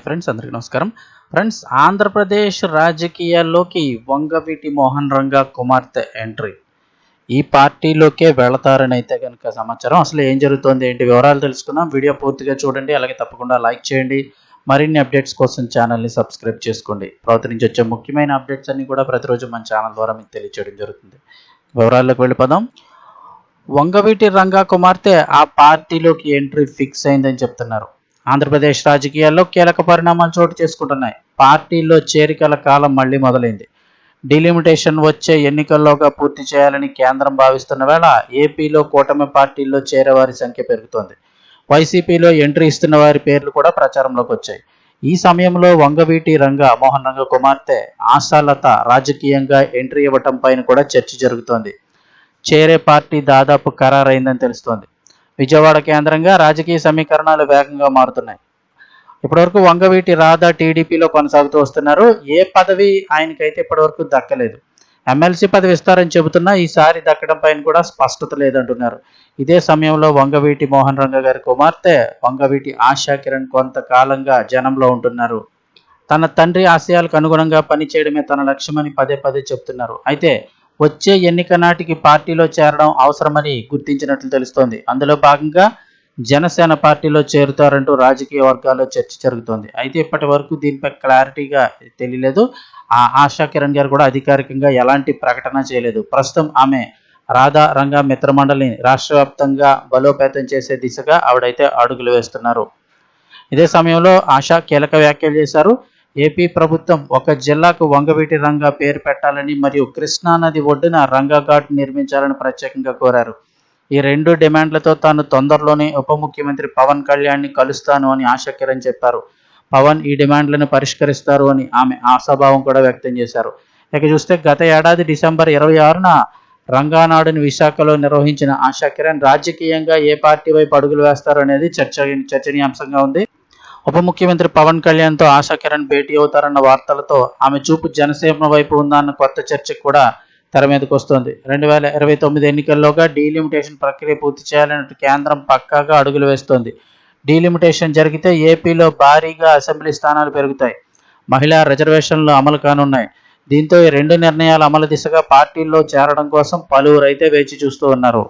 Friends, అందరికీ నమస్కారం. Friends, Andhra Pradesh రాజకీయాల్లోకి వంగవీటి మోహన్ రంగా కుమార్తె ఎంట్రీ. ఈ పార్టీలోకే వెళతారని అయితే కనుక సమాచారం. అసలు ఏం జరుగుతోంది, ఏంటి వివరాలు తెలుసుకుందాం. వీడియో పూర్తిగా చూడండి, అలాగే తప్పకుండా లైక్ చేయండి. మరిన్ని అప్డేట్స్ కోసం ఛానల్ని సబ్స్క్రైబ్ చేసుకోండి. ప్రభుత్వం నుంచి వచ్చే ముఖ్యమైన అప్డేట్స్ అన్ని కూడా ప్రతిరోజు మన ఛానల్ ద్వారా మీకు తెలియజేయడం జరుగుతుంది. వివరాల్లోకి వెళ్ళిపోదాం. వంగవీటి రంగా కుమార్తె ఆ పార్టీలోకి ఎంట్రీ ఫిక్స్ అయిందని చెప్తున్నారు. ఆంధ్రప్రదేశ్ రాజకీయాల్లో కీలక పరిణామాలు చోటు చేసుకుంటున్నాయి. పార్టీలో చేరికల కాలం మళ్లీ మొదలైంది. డిలిమిటేషన్ వచ్చే ఎన్నికల్లోగా పూర్తి చేయాలని కేంద్రం భావిస్తున్న వేళ ఏపీలో కూటమి పార్టీల్లో చేరేవారి సంఖ్య పెరుగుతోంది. వైసీపీలో ఎంట్రీ ఇస్తున్న వారి పేర్లు కూడా ప్రచారంలోకి వచ్చాయి. ఈ సమయంలో వంగవీటి రంగా మోహన్ రంగా కుమార్తె ఆశాలత రాజకీయంగా ఎంట్రీ ఇవ్వటం పైన కూడా చర్చ జరుగుతోంది. చేరే పార్టీ దాదాపు ఖరారైందని తెలుస్తోంది. విజయవాడ కేంద్రంగా రాజకీయ సమీకరణాలు వేగంగా మారుతున్నాయి. ఇప్పటివరకు వంగవీటి రాధా టీడీపీలో కొనసాగుతూ వస్తున్నారు. ఏ పదవి ఆయనకైతే ఇప్పటివరకు దక్కలేదు. ఎమ్మెల్సీ పదవి ఇస్తారని చెబుతున్నా ఈసారి దక్కడం పైన కూడా స్పష్టత లేదంటున్నారు. ఇదే సమయంలో వంగవీటి మోహన్ రంగా గారి కుమార్తె వంగవీటి ఆశా కిరణ్ కొంతకాలంగా జనంలో ఉంటున్నారు. తన తండ్రి ఆశయాలకు అనుగుణంగా పనిచేయడమే తన లక్ష్యమని పదే పదే చెబుతున్నారు. అయితే వచ్చే ఎన్నిక నాటికి పార్టీలో చేరడం అవసరమని గుర్తించినట్లు తెలుస్తోంది. అందులో భాగంగా జనసేన పార్టీలో చేరుతారంటూ రాజకీయ వర్గాల్లో చర్చ జరుగుతోంది. అయితే ఇప్పటి వరకు దీనిపై క్లారిటీగా తెలియలేదు. ఆశా కిరణ్ గారు కూడా అధికారికంగా ఎలాంటి ప్రకటన చేయలేదు. ప్రస్తుతం ఆమె రాధా రంగా మిత్రమండలిని రాష్ట్ర వ్యాప్తంగా బలోపేతం చేసే దిశగా ఆవిడైతే అడుగులు వేస్తున్నారు. ఇదే సమయంలో ఆశా కీలక వ్యాఖ్యలు చేశారు. ఏపీ ప్రభుత్వం ఒక జిల్లాకు వంగవీటి రంగా పేరు పెట్టాలని మరియు కృష్ణానది ఒడ్డున రంగా ఘాట్ నిర్మించాలని ప్రత్యేకంగా కోరారు. ఈ రెండు డిమాండ్లతో తాను తొందరలోనే ఉప ముఖ్యమంత్రి పవన్ కళ్యాణ్ని కలుస్తాను అని ఆశా కిరణ్ చెప్పారు. పవన్ ఈ డిమాండ్లను పరిష్కరిస్తారు అని ఆమె ఆశాభావం కూడా వ్యక్తం చేశారు. ఇక చూస్తే గత ఏడాది డిసెంబర్ 26న రంగానాడుని విశాఖలో నిర్వహించిన ఆశా కిరణ్ రాజకీయంగా ఏ పార్టీ వైపు అడుగులు వేస్తారు అనేది చర్చనీయాంశంగా ఉంది. ఉప ముఖ్యమంత్రి పవన్ కళ్యాణ్తో ఆశా కిరణ్ భేటీ అవుతారన్న వార్తలతో ఆమె చూపు జనసేన వైపు ఉందన్న కొత్త చర్చ కూడా తెర మీదకు వస్తోంది. 2029 ఎన్నికల్లోగా డీలిమిటేషన్ ప్రక్రియ పూర్తి చేయాలని కేంద్రం పక్కాగా అడుగులు వేస్తోంది. డీలిమిటేషన్ జరిగితే ఏపీలో భారీగా అసెంబ్లీ స్థానాలు పెరుగుతాయి. మహిళా రిజర్వేషన్లు అమలు కానున్నాయి. దీంతో ఈ రెండు నిర్ణయాల అమలు దిశగా పార్టీల్లో చేరడం కోసం పలువురు అయితే వేచి చూస్తూ ఉన్నారు.